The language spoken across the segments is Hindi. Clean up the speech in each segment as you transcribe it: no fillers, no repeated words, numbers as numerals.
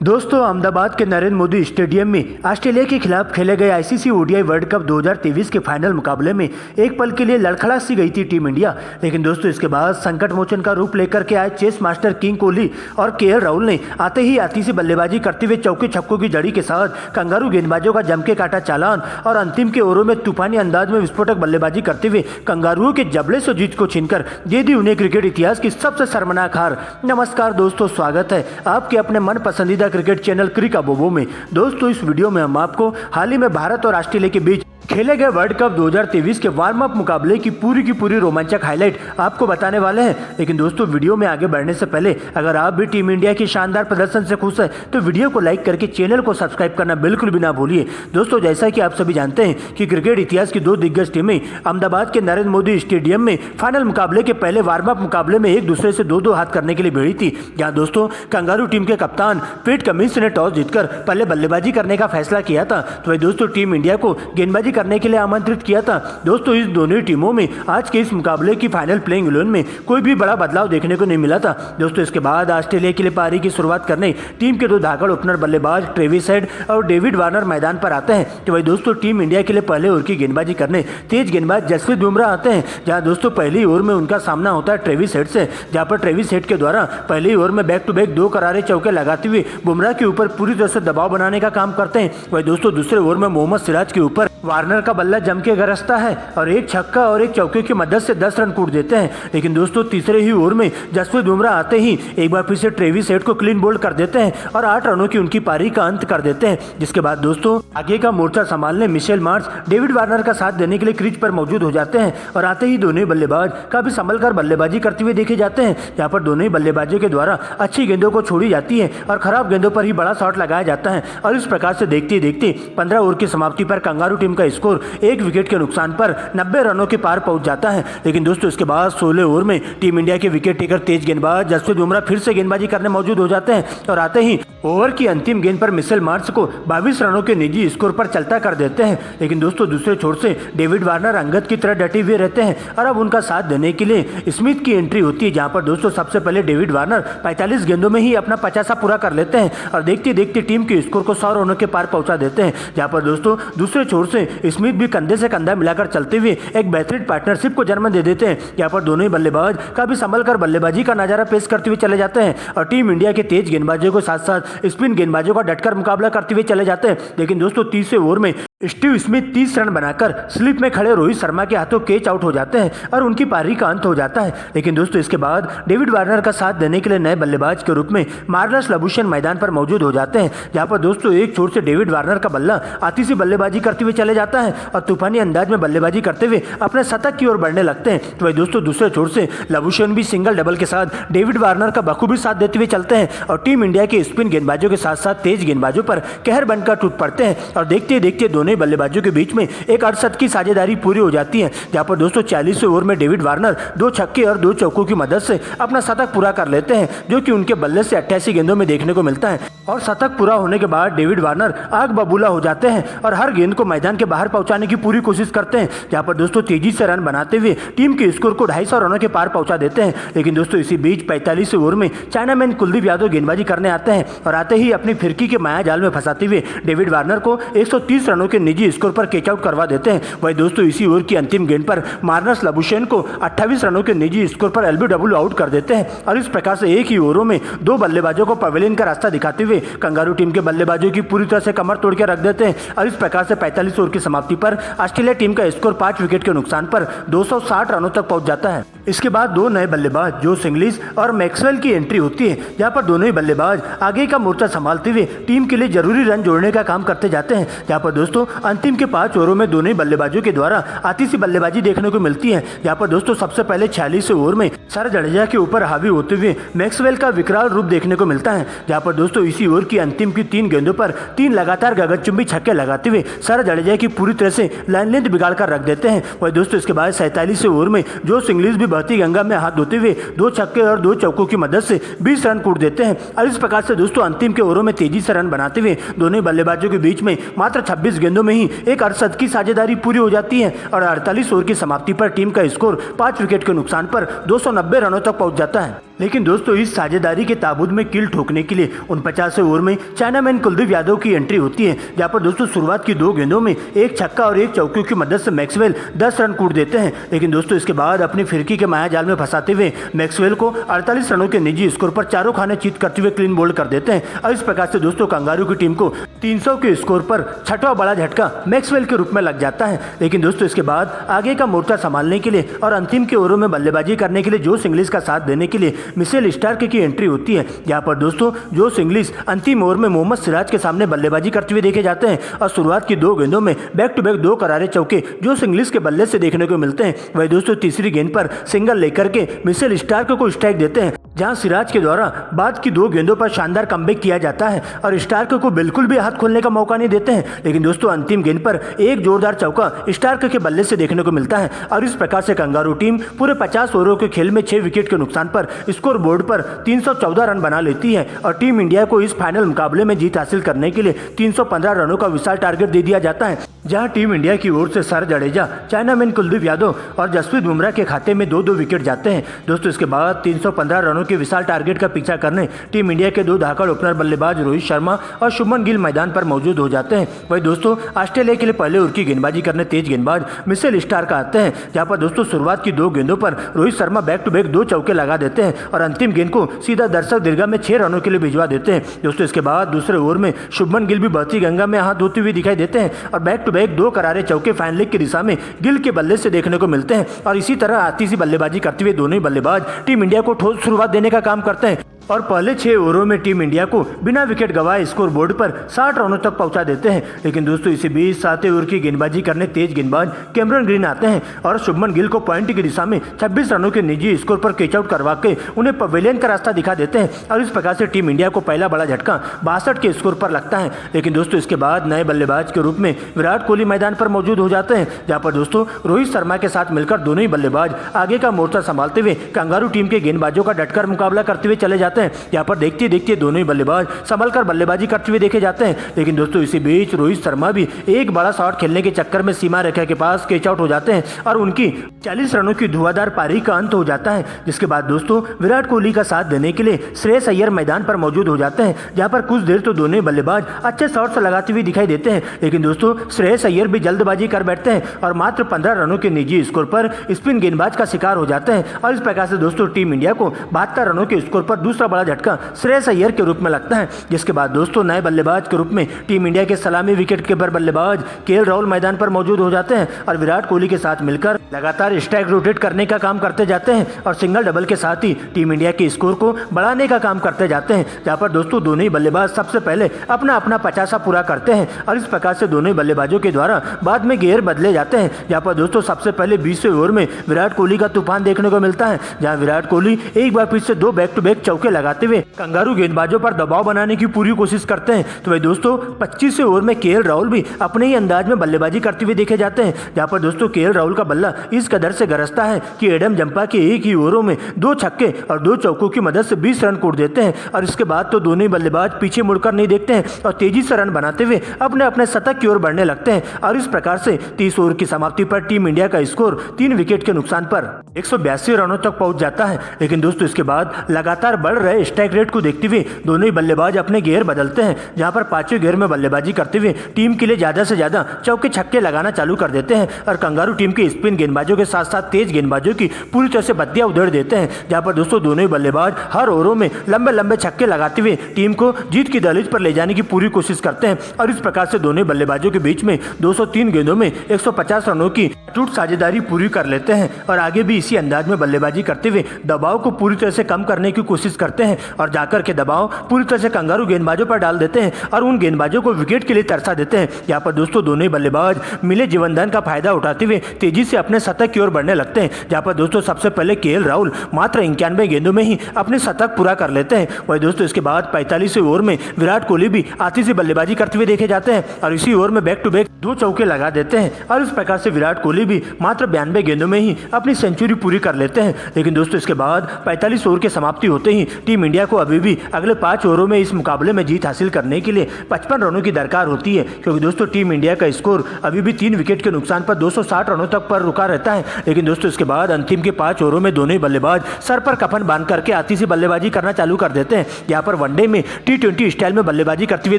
दोस्तों, अहमदाबाद के नरेंद्र मोदी स्टेडियम में ऑस्ट्रेलिया के खिलाफ खेले गए आईसीसी ओडीआई वर्ल्ड कप 2023 के फाइनल मुकाबले में एक पल के लिए लड़खड़ा सी गई थी टीम इंडिया। लेकिन दोस्तों, इसके बाद संकट मोचन का रूप लेकर के आए चेस मास्टर किंग कोहली और केएल राहुल ने आते ही आती सी बल्लेबाजी करते हुए चौके छक्कों की जड़ी के साथ कंगारू गेंदबाजों का जम के काटा चालान और अंतिम के ओवरों में तूफानी अंदाज में विस्फोटक बल्लेबाजी करते हुए कंगारुओं के जबड़े से जीत को छीनकर दे दी उन्हें क्रिकेट इतिहास की सबसे शर्मनाक हार। नमस्कार दोस्तों, स्वागत है आपके अपने मन पसंदीदा क्रिकेट चैनल क्रिकाबोबो में। दोस्तों, इस वीडियो में हम आपको हाल ही में भारत और ऑस्ट्रेलिया के बीच खेले गए वर्ल्ड कप 2023 के वार्म अप मुकाबले की पूरी रोमांचक हाईलाइट आपको बताने वाले हैं। लेकिन दोस्तों, वीडियो में आगे बढ़ने से पहले अगर आप भी टीम इंडिया के शानदार प्रदर्शन से खुश हैं तो वीडियो को लाइक करके चैनल को सब्सक्राइब करना बिल्कुल भी ना भूलिए। दोस्तों, जैसा कि आप सभी जानते हैं कि क्रिकेट इतिहास की दो दिग्गज टीमें अहमदाबाद के नरेंद्र मोदी स्टेडियम में फाइनल मुकाबले के पहले वार्म अप मुकाबले में एक दूसरे से दो हाथ करने के लिए भिड़ी थी। जहाँ दोस्तों, कंगारू टीम के कप्तान पेट कमिंस ने टॉस जीतकर पहले बल्लेबाजी करने का फैसला किया था, तो वही दोस्तों टीम इंडिया को गेंदबाजी करने के लिए आमंत्रित किया था। दोस्तों, इस दोनों टीमों में आज के इस मुकाबले की फाइनल प्लेइंग 11 में कोई भी बड़ा बदलाव देखने को नहीं मिला था। दोस्तों, इसके बाद ऑस्ट्रेलिया के लिए पारी की शुरुआत करने टीम के दो धाकड़ ओपनर बल्लेबाज ट्रेविस हेड और डेविड वार्नर मैदान पर आते हैं। तो वही दोस्तों, टीम इंडिया के लिए पहले ओवर की गेंदबाजी करने तेज गेंदबाज जसप्रीत बुमराह आते हैं। जहां दोस्तों पहली ओवर में उनका सामना होता है ट्रेविस हेड से, जहां पर ट्रेविस हेड के द्वारा पहली ओवर में बैक टू बैक दो करारे चौके लगाते हुए बुमराह के ऊपर पूरी तरह से दबाव बनाने का काम करते हैं। वही दोस्तों, दूसरे ओवर में मोहम्मद सिराज के ऊपर वार्नर का बल्ला जम के गरजता है और एक छक्का और एक चौके की मदद से 10 रन कूट देते हैं। लेकिन दोस्तों, तीसरे ही ओवर में जसप्रीत बुमराह आते ही एक बार फिर से ट्रेविस हेड को क्लीन बोल्ड कर देते हैं और 8 रनों की उनकी पारी का अंत कर देते हैं। जिसके बाद दोस्तों, आगे का मोर्चा संभालने मिशेल मार्श डेविड वार्नर का साथ देने के लिए क्रीज पर मौजूद हो जाते हैं और आते ही दोनों बल्लेबाज काफी संभल कर बल्लेबाजी करते हुए देखे जाते हैं। यहाँ पर दोनों ही बल्लेबाजों के द्वारा अच्छी गेंदों को छोड़ी जाती है और खराब गेंदों पर ही बड़ा शॉट लगाया जाता है। और इस प्रकार से देखते देखते 15 ओवर की समाप्ति पर कंगारू टीम का स्कोर एक विकेट के नुकसान पर 90 रनों के पार पहुंच जाता है। लेकिन दोस्तों, इसके बाद 16 ओवर में टीम इंडिया के विकेट टेकर तेज गेंदबाज जसप्रीत बुमराह फिर से गेंदबाजी करने मौजूद हो जाते हैं और आते ही ओवर की अंतिम गेंद पर मिशेल मार्श को 22 रनों के निजी स्कोर पर चलता कर देते हैं। लेकिन दोस्तों, दूसरे छोर से डेविड वार्नर अंगद की तरह डटे हुए रहते हैं और अब उनका साथ देने के लिए स्मिथ की एंट्री होती है। जहां पर दोस्तों, सबसे पहले डेविड वार्नर 45 गेंदों में ही अपना 50 पूरा कर लेते हैं और देखते देखते टीम के स्कोर को 100 रनों के पार पहुंचा देते हैं। जहां पर दोस्तों, दूसरे छोर से स्मिथ भी कंधे से कंधा मिलाकर चलते हुए एक बेहतरीन पार्टनरशिप को जन्म दे देते हैं। यहाँ पर दोनों ही बल्लेबाज काफी संभल कर बल्लेबाजी का नजारा पेश करते हुए चले जाते हैं और टीम इंडिया के तेज गेंदबाजों के साथ साथ स्पिन गेंदबाजों का डटकर मुकाबला करते हुए चले जाते हैं। लेकिन दोस्तों, तीसरे ओवर में स्टीव स्मिथ 30 रन बनाकर स्लिप में खड़े रोहित शर्मा के हाथों कैच आउट हो जाते हैं और उनकी पारी का अंत हो जाता है। लेकिन दोस्तों, इसके बाद डेविड वार्नर का साथ देने के लिए नए बल्लेबाज के रूप में मार्नस लबुशेन मैदान पर मौजूद हो जाते हैं। जहां पर दोस्तों, एक छोर से डेविड वार्नर का बल्ला आती सी बल्लेबाजी करते हुए चले जाता है और तूफानी अंदाज में बल्लेबाजी करते हुए अपने शतक की ओर बढ़ने लगते हैं। तो वही दोस्तों, दूसरे छोर से लबुशेन भी सिंगल डबल के साथ डेविड वार्नर का बखूबी साथ देते हुए चलते हैं और टीम इंडिया के स्पिन गेंदबाजों के साथ साथ तेज गेंदबाजों पर कहर बनकर टूट पड़ते हैं और देखते देखते दोनों बल्लेबाजों के बीच में एक 68 की साझेदारी पूरी हो जाती है। जहां पर दोस्तों, 40वें ओवर में डेविड वार्नर 2 छक्के और 2 चौकों की मदद से अपना शतक पूरा कर लेते हैं, जो कि उनके बल्ले से 88 गेंदों में देखने को मिलता है। और शतक पूरा होने के बाद डेविड वार्नर आग बबूला हो जाते हैं और हर गेंद को मैदान के बाहर पहुंचाने की पूरी कोशिश करते हैं। जहां पर दोस्तों, तेजी से रन बनाते हुए टीम के स्कोर को 250 रनों के पार पहुंचा देते हैं। लेकिन दोस्तों, इसी बीच 45वें ओवर में चाइनामैन कुलदीप यादव गेंदबाजी करने आते हैं और आते ही अपनी फिरकी के माया जाल में फंसाते हुए डेविड वार्नर को 130 रनों के निजी स्कोर पर कैच आउट करवा देते हैं। वही दोस्तों, इसी ओवर की अंतिम गेंद पर मार्नस लबुशेन को 28 रनों के निजी स्कोर पर एलबीडब्ल्यू आउट कर देते हैं और इस प्रकार से एक ही ओवरों में 2 बल्लेबाजों को पवेलियन का रास्ता दिखाते हुए कंगारू टीम के बल्लेबाजों की पूरी तरह से कमर तोड़ के रख देते हैं। और इस प्रकार से 45 ओवर की समाप्ति पर ऑस्ट्रेलिया टीम का स्कोर 5 विकेट के नुकसान पर 260 रनों तक पहुंच जाता है। इसके बाद 2 नए बल्लेबाज जोश इंग्लिश और मैक्सवेल की एंट्री होती है। जहां पर दोनों ही बल्लेबाज आगे का मोर्चा संभालते हुए टीम के लिए जरूरी रन जोड़ने का काम करते जाते हैं। जहां पर दोस्तों, अंतिम के 5 ओवरों में दोनों ही बल्लेबाजों के द्वारा आती सी बल्लेबाजी देखने को मिलती है। यहाँ पर दोस्तों, सबसे पहले 46वें ओवर में सर जडेजा के ऊपर हावी होते हुए मैक्सवेल का विकराल रूप देखने को मिलता है। जहाँ पर दोस्तों, इसी ओवर की अंतिम की 3 गेंदों पर 3 लगातार गगनचुंबी छक्के लगाते हुए सर जडेजा की पूरी तरह से लाइन लेंथ बिगाड़ कर रख देते हैं। वही दोस्तों, इसके बाद 47वें ओवर में जोश इंग्लिश भी बहती गंगा में हाथ धोते हुए 2 छक्के और 2 चौकों की मदद से 20 रन कूट देते हैं। और इस प्रकार से दोस्तों, अंतिम के ओवरों में तेजी से रन बनाते हुए दोनों बल्लेबाजों के बीच में मात्र 26 गेंदों में ही एक 68 की साझेदारी पूरी हो जाती है और 48 ओवर की समाप्ति पर टीम का स्कोर 5 विकेट के नुकसान पर 290 रनों तक पहुंच जाता है। लेकिन दोस्तों इस साझेदारी के ताबूत में कील ठोकने के लिए 49वें ओवर में चाइनामैन कुलदीप यादव की एंट्री होती है, जहां पर दोस्तों शुरुआत की 2 गेंदों में एक छक्का और एक चौके की मदद से मैक्सवेल 10 रन कूट देते हैं। लेकिन दोस्तों इसके बाद अपनी फिरकी के मायाजाल में फंसाते हुए मैक्सवेल को 48 रनों के निजी स्कोर पर चारों खाने चीत करते हुए क्लीन बोल्ड कर देते हैं और इस प्रकार से दोस्तों कंगारू की टीम को 300 के स्कोर पर छठवां बड़ा झटका मैक्सवेल के रूप में लग जाता है। लेकिन दोस्तों इसके बाद आगे का मोर्चा संभालने के लिए और अंतिम के ओवरों में बल्लेबाजी करने के लिए जोश इंग्लिश का साथ देने के लिए मिशेल स्टार्क की एंट्री होती है, जहां पर दोस्तों जोश इंग्लिश अंतिम ओवर में मोहम्मद सिराज के सामने बल्लेबाजी करते हुए देखे जाते हैं और शुरुआत की 2 गेंदों में बैक टू बैक 2 करारे चौके जोश इंग्लिश के बल्ले से देखने को मिलते हैं। वही दोस्तों तीसरी गेंद पर सिंगल लेकर के मिशेल स्टार्क को स्ट्राइक देते हैं, जहां सिराज के द्वारा बाद की 2 गेंदों पर शानदार कमबैक किया जाता है और स्टार्क को बिल्कुल भी हाथ खोलने का मौका नहीं देते हैं। लेकिन दोस्तों अंतिम गेंद पर एक जोरदार चौका स्टार्क के बल्ले से देखने को मिलता है और इस प्रकार से कंगारू टीम पूरे 50 ओवरों के खेल में 6 विकेट के नुकसान पर स्कोर बोर्ड पर 314 रन बना लेती है और टीम इंडिया को इस फाइनल मुकाबले में जीत हासिल करने के लिए 315 रनों का विशाल टारगेट दे दिया जाता है, जहां टीम इंडिया की ओर से सर जडेजा, चाइनामैन कुलदीप यादव और जसप्रीत बुमराह के खाते में 2-2 विकेट जाते हैं। दोस्तों इसके बाद 315 रनों के विशाल टारगेट का पीछा करने टीम इंडिया के 2 धाकड़ ओपनर बल्लेबाज रोहित शर्मा और शुभमन गिल मैदान पर मौजूद हो जाते हैं। वही दोस्तों ऑस्ट्रेलिया के लिए पहले ओवर की गेंदबाजी करने तेज गेंदबाज मिशेल स्टार्क आते हैं, जहां पर दोस्तों शुरुआत की 2 गेंदों पर Rohit Sharma back to back 2 चौके लगा देते हैं और अंतिम गेंद को सीधा दर्शक दीर्घा में 6 रनों के लिए भिजवा देते हैं। दोस्तों इसके बाद दूसरे ओवर में शुभमन गिल भी बहती गंगा में हाथ धोते हुए दिखाई देते हैं और बैक टू बैक 2 करारे चौके फाइन लेग की दिशा में गिल के बल्ले से देखने को मिलते हैं और इसी तरह आती सी बल्लेबाजी करते हुए दोनों ही बल्लेबाज टीम इंडिया को ठोस शुरुआत देने का काम करते हैं और पहले 6 ओवरों में टीम इंडिया को बिना विकेट गंवाए स्कोर बोर्ड पर 60 रनों तक पहुंचा देते हैं। लेकिन दोस्तों इसी बीच 7वें ओवर की गेंदबाजी करने तेज गेंदबाज कैमरन ग्रीन आते हैं और शुभमन गिल को पॉइंट की दिशा में 26 रनों के निजी स्कोर पर कैच आउट करवा के उन्हें पवेलियन का रास्ता दिखा देते हैं और इस प्रकार से टीम इंडिया को पहला बड़ा झटका 62 के स्कोर पर लगता है। लेकिन दोस्तों इसके बाद नए बल्लेबाज के रूप में विराट कोहली मैदान पर मौजूद हो जाते हैं, जहां पर दोस्तों रोहित शर्मा के साथ मिलकर दोनों ही बल्लेबाज आगे का मोर्चा संभालते हुए कंगारू टीम के गेंदबाजों का डटकर मुकाबला करते हुए चले जाते हैं। यहाँ पर देखते देखते दोनों ही बल्लेबाज संभल कर बल्लेबाजी करते हुए देखे जाते हैं। लेकिन दोस्तों इसी बीच रोहित शर्मा भी एक बड़ा शॉट खेलने के चक्कर में सीमा रेखा के पास कैच आउट हो जाते हैं और उनकी 40 रनों की धुआंधार पारी का अंत हो जाता है। जिसके बाद दोस्तों विराट कोहली का साथ देने के लिए श्रेयस अय्यर मैदान पर मौजूद हो जाते हैं, जहां पर कुछ देर तो दोनों ही बल्लेबाज अच्छे शॉट्स लगाते हुए दिखाई देते हैं। लेकिन दोस्तों श्रेयस अय्यर भी जल्दबाजी कर बैठते हैं और मात्र 15 रनों के निजी स्कोर पर स्पिन गेंदबाज का शिकार हो जाते हैं और इस प्रकार से दोस्तों टीम इंडिया को 72 रनों के स्कोर पर दूसरा बड़ा झटका श्रेयस अय्यर के रूप में लगता है। जिसके बाद दोस्तों नए बल्लेबाज के रूप में टीम इंडिया के सलामी विकेट कीपर बल्लेबाज केएल राहुल मैदान पर मौजूद हो जाते हैं और विराट कोहली के साथ मिलकर लगातार स्ट्राइक रोटेट करने का काम करते जाते हैं और सिंगल डबल के साथ ही टीम इंडिया के स्कोर को बढ़ाने का काम करते जाते हैं, जहां पर दोस्तों दोनों ही बल्लेबाज सबसे पहले अपना 50 पूरा करते हैं और इस प्रकार से दोनों ही बल्लेबाजों के द्वारा बाद में गेयर बदले जाते हैं। जहां पर दोस्तों सबसे पहले 20वें ओवर में विराट कोहली का तूफान देखने को मिलता है, जहां विराट कोहली एक बार फिर से 2 बैक टू बैक चौके लगाते हुए कंगारू गेंदबाजों पर दबाव बनाने की पूरी कोशिश करते हैं। तो भाई दोस्तों 25वें ओवर में केएल राहुल भी अपने ही अंदाज में बल्लेबाजी करते हुए देखे जाते हैं, जहां पर दोस्तों केएल राहुल का बल्ला इस कदर से गरजता है कि एडम जंपा के एक ही ओवरों में 2 छक्के और 2 चौकों की मदद से 20 रन कूट देते हैं और इसके बाद तो दोनों ही बल्लेबाज पीछे मुड़कर नहीं देखते हैं और तेजी से रन बनाते हुए अपने अपने शतक की ओर बढ़ने लगते हैं और इस प्रकार से 30 ओवर की समाप्ति पर टीम इंडिया का स्कोर 3 विकेट के नुकसान पर 182 रनों तक पहुंच जाता है। लेकिन दोस्तों इसके बाद लगातार बढ़ रहे स्ट्राइक रेट को देखते हुए दोनों ही बल्लेबाज अपने गियर बदलते हैं, जहां पर 5वें गियर में बल्लेबाजी करते हुए टीम के लिए ज्यादा से ज्यादा चौके छक्के लगाना चालू कर देते हैं और कंगारू टीम के स्पिन गेंदबाजों के साथ साथ तेज गेंदबाजों की पूरी तरह से बत्तियां उधेड़ देते हैं, जहां पर दोस्तों दोनों ही बल्लेबाज हर ओवरों में लंबे लंबे छक्के लगाते हुए टीम को जीत की दहलीज पर ले जाने की पूरी कोशिश करते हैं और इस प्रकार से दोनों ही बल्लेबाजों के बीच में 203 गेंदों में 150 रनों की अटूट साझेदारी पूरी कर लेते हैं और आगे भी इसी अंदाज में बल्लेबाजी करते हुए दबाव को पूरी तरह से कम करने की कोशिश करते हैं और जाकर के दबाव पूरी तरह से कंगारू गेंदबाजों पर डाल देते हैं और उन गेंदबाजों को विकेट के लिए तरसा देते हैं। यहाँ पर दोस्तों दोनों ही बल्लेबाज मिले जीवनदान का फायदा उठाते हुए तेजी से अपने शतक की ओर बढ़ने लगते हैं, जहाँ पर दोस्तों सबसे पहले केएल राहुल मात्र 91 गेंदों में ही अपने शतक पूरा कर लेते हैं। वही दोस्तों इसके बाद 45वें ओवर में विराट कोहली भी आती सी बल्लेबाजी करते हुए देखे जाते हैं और इसी ओवर में बैक टू बैक 2 चौके लगा देते हैं और इस प्रकार से विराट कोहली भी मात्र 92 गेंदों में ही अपनी सेंचुरी पूरी कर लेते हैं। लेकिन दोस्तों इसके बाद 45 ओवर की समाप्ति होते ही टीम इंडिया को अभी भी अगले 5 ओवरों में इस मुकाबले में जीत हासिल करने के लिए 55 रनों की दरकार होती है, क्योंकि दोस्तों टीम इंडिया का स्कोर अभी भी 3 विकेट के नुकसान पर 260 रनों तक पर रुका रहता है। लेकिन दोस्तों इसके बाद अंतिम के 5 ओवरों में दोनों ही बल्लेबाज सर पर कफन बांध करके आती सी बल्लेबाजी करना चालू कर देते हैं। यहाँ पर वनडे में T20 स्टाइल में बल्लेबाजी करते हुए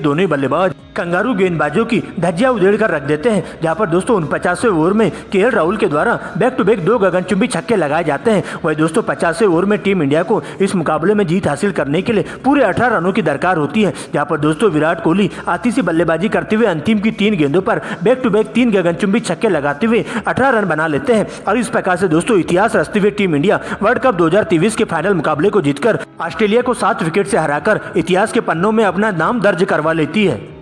दोनों ही बल्लेबाज कंगारू गेंदबाजों की धज्जियां उधेड़ कर रख देते हैं। जहां पर दोस्तों 49वें ओवर में KL राहुल के द्वारा बैक टू बैक 2 गगनचुंबी छक्के लगाए जाते हैं। वही दोस्तों 50वें ओवर में टीम इंडिया को इस मुकाबले में जीत हासिल करने के लिए पूरे 18 रनों की दरकार होती है। जहां पर दोस्तों विराट कोहली आती सी बल्लेबाजी करते हुए अंतिम की 3 गेंदों पर बैक टू बैक 3 गगनचुंबी छक्के लगाते हुए 18 रन बना लेते हैं और इस प्रकार से दोस्तों इतिहास रचते हुए टीम इंडिया वर्ल्ड कप 2023 के फाइनल मुकाबले को जीतकर ऑस्ट्रेलिया को 7 विकेट से हराकर इतिहास के पन्नों में अपना नाम दर्ज करवा लेती है।